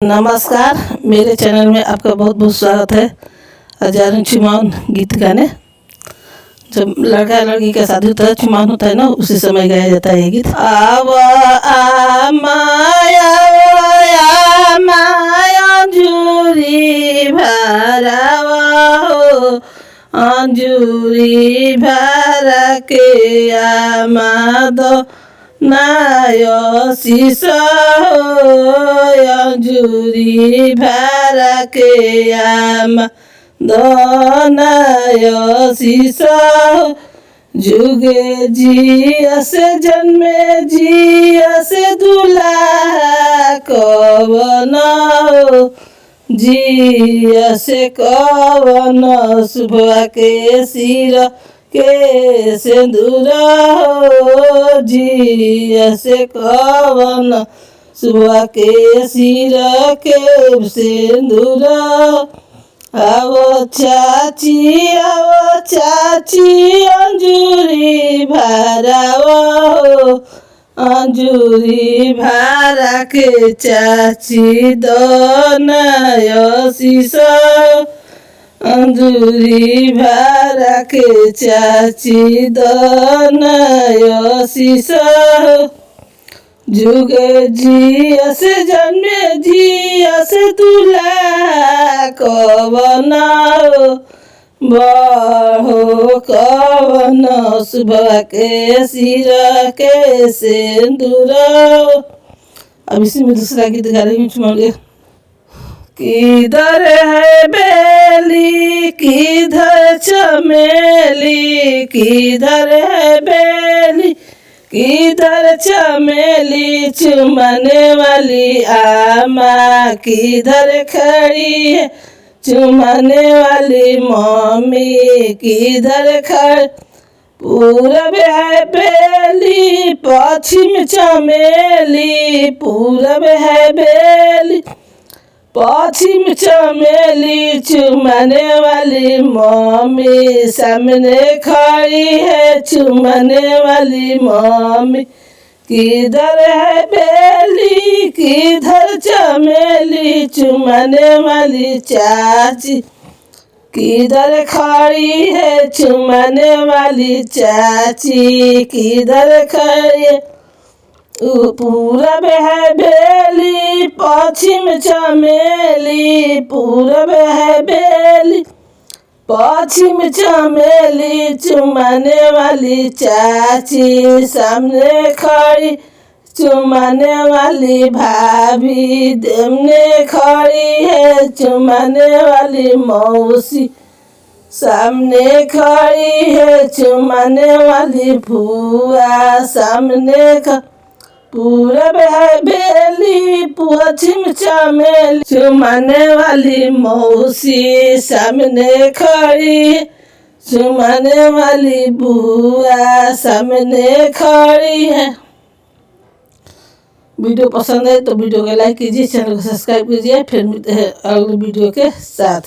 नमस्कार, मेरे चैनल में आपका बहुत बहुत स्वागत है। हजारों चुमाउन गीत गाने। जब लड़का लड़की का शादी होता है, चुमाउन होता है ना, उसी समय गाया जाता है ये गीत। आव आ माया अंजूरी भरावा हो, अंजूरी भरा के आमादो नायो सीसा हो, अंजूरी भरा के आमादो नायो सीसा हो। जुगे जिया से जन्मे जिया से दूल्हा कवन हो, जिया से कवन सुबह के सिर के सिंदूर हो, जिया से कवन सुबह के सिर के सिंदूर। आवो चाची अंजूरी भरावा हो, अंजूरी भरा के चाची दोनायो सीसा, अंजूरी भरा के चाची दोनायो सीसा। जुगे जिया से जन्मे जिया से दूल्हा कवन हो, बहो कवन सुबह के सिर के सिंदूर। अब इसी में दूसरा गीत गा रही हूँ। किधर है बेली किधर चमेली, किधर है बेली किधर चमेली, चुमने वाली आमा किधर खड़ी है, चुमने वाली मम्मी किधर खड़ी। पूरब है बेली पश्चिम चमेली, पूरब है बेली पश्चिम चमेली, चुमने वाली मम्मी सामने खड़ी है, चुमने वाली मम्मी। किधर है बेली किधर चमेली, चुमने वाली चाची किधर खड़ी है, चुमने वाली चाची किधर खड़ी है। पूरब है बेली पश्चिम चमेली, पूरब है बेली पश्चिम चमेली, चुमने वाली चाची सामने खड़ी, चुमने वाली भाभी देमने खड़ी है, चुमने वाली मौसी सामने खड़ी है, चुमने वाली फुआ सामने खड़ी। पूरब है बेली पश्चिम चमेली, चुमने वाली मौसी सामने खड़ी, चुमने वाली बुआ सामने खड़ी है। वीडियो पसंद है तो वीडियो को लाइक कीजिए, चैनल को सब्सक्राइब कीजिए। फिर मिलते हैं अगले वीडियो के साथ।